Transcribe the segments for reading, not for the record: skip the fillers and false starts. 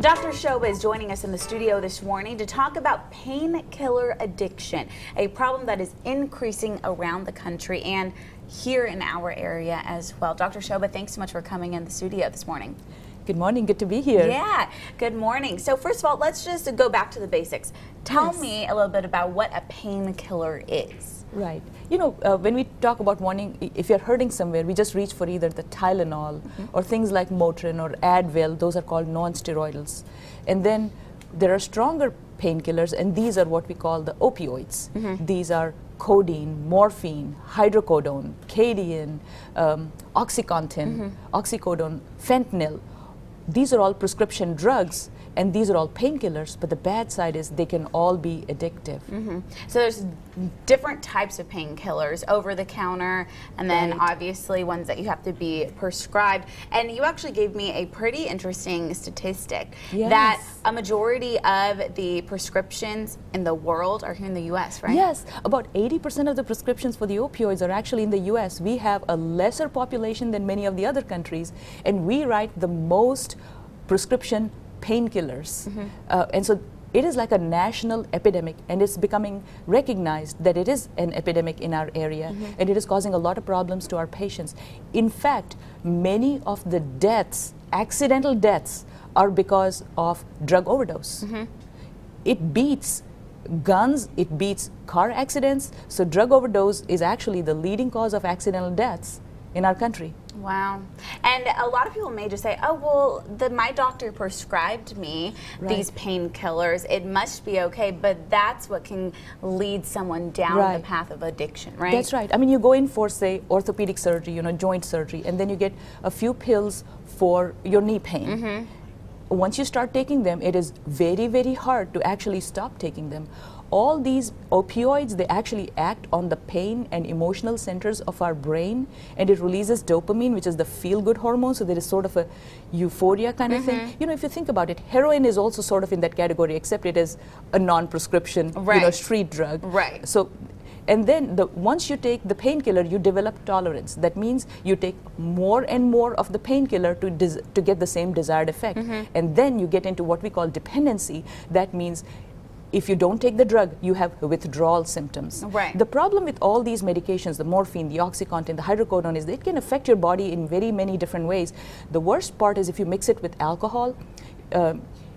Dr. Shobha is joining us in the studio this morning to talk about painkiller addiction, a problem that is increasing around the country and here in our area as well. Dr. Shobha, thanks so much for coming in the studio this morning. Good morning, good to be here. Yeah, good morning. So first of all, let's just go back to the basics. Tell me a little bit about what a painkiller is. Right. You know, when we talk about wanting, if you're hurting somewhere, we just reach for either the Tylenol or things like Motrin or Advil. Those are called non-steroidals. And then there are stronger painkillers, and these are what we call the opioids. These are codeine, morphine, hydrocodone, Cadian, OxyContin, oxycodone, fentanyl. These are all prescription drugs, and these are all painkillers, but the bad side is they can all be addictive. So there's different types of painkillers, over the counter, and then obviously ones that you have to be prescribed. And you actually gave me a pretty interesting statistic that a majority of the prescriptions in the world are here in the U.S., right? Yes, about 80% of the prescriptions for the opioids are actually in the U.S. We have a lesser population than many of the other countries, and we write the most prescription painkillers. And so it is like a national epidemic, and it's becoming recognized that it is an epidemic in our area, and it is causing a lot of problems to our patients. In fact, many of the deaths, accidental deaths, are because of drug overdose. It beats guns, it beats car accidents, so drug overdose is actually the leading cause of accidental deaths in our country. Wow. And a lot of people may just say, oh, well, my doctor prescribed me these painkillers. It must be okay, but that's what can lead someone down the path of addiction, right? That's right. I mean, you go in for, say, orthopedic surgery, you know, joint surgery, and then you get a few pills for your knee pain. Once you start taking them, it is very, very hard to actually stop taking them. All these opioids, they actually act on the pain and emotional centers of our brain, and it releases dopamine, which is the feel-good hormone, so there is sort of a euphoria kind of thing. You know, if you think about it, heroin is also sort of in that category, except it is a non-prescription, you know, street drug. So, and then once you take the painkiller, you develop tolerance. That means you take more and more of the painkiller to get the same desired effect. And then you get into what we call dependency. That means if you don't take the drug, you have withdrawal symptoms. The problem with all these medications, the morphine, the OxyContin, the hydrocodone, is that it can affect your body in very many different ways. The worst part is if you mix it with alcohol,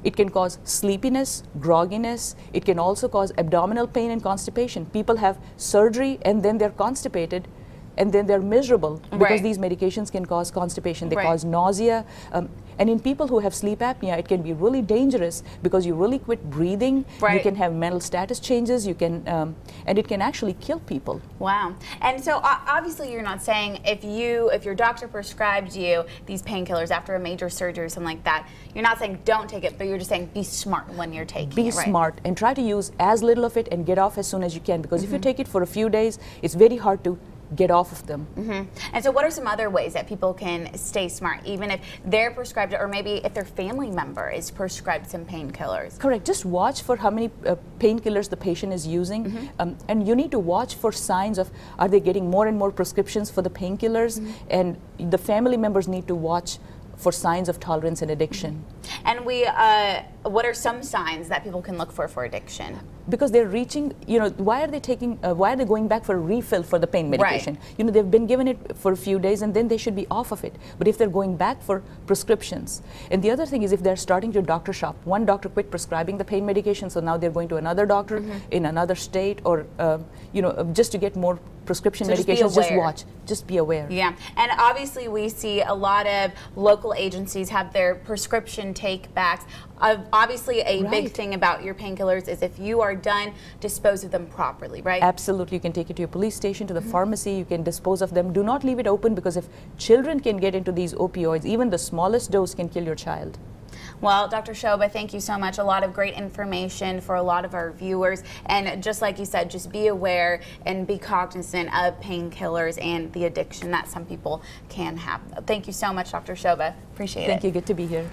it can cause sleepiness, grogginess. It can also cause abdominal pain and constipation. People have surgery and then they're constipated, and then they're miserable because these medications can cause constipation. They cause nausea. And in people who have sleep apnea, it can be really dangerous because you really quit breathing. You can have mental status changes. You can, and it can actually kill people. Wow. And so obviously you're not saying if your doctor prescribed you these painkillers after a major surgery or something like that, you're not saying don't take it, but you're just saying be smart when you're taking it. Be smart and try to use as little of it and get off as soon as you can, because if you take it for a few days, it's very hard to get off of them. And so what are some other ways that people can stay smart, even if they're prescribed, or maybe if their family member is prescribed some painkillers? Correct. Just watch for how many painkillers the patient is using, and you need to watch for signs of, are they getting more and more prescriptions for the painkillers, and the family members need to watch for signs of tolerance and addiction. And what are some signs that people can look for addiction? Because they're reaching, you know, why are they going back for a refill for the pain medication? You know, they've been given it for a few days and then they should be off of it. But if they're going back for prescriptions, and the other thing is if they're starting to doctor shop, one doctor quit prescribing the pain medication, so now they're going to another doctor in another state, or, you know, just to get more prescription medications, just watch, just be aware. Yeah, and obviously we see a lot of local agencies have their prescription take backs. Obviously a big thing about your painkillers is if you are done, dispose of them properly, right? Absolutely. You can take it to your police station, to the pharmacy, you can dispose of them. Do not leave it open, because if children can get into these opioids, even the smallest dose can kill your child. Well, Dr. Shobha, thank you so much. A lot of great information for a lot of our viewers. And just like you said, just be aware and be cognizant of painkillers and the addiction that some people can have. Thank you so much, Dr. Shobha. Appreciate it. Thank you. Good to be here.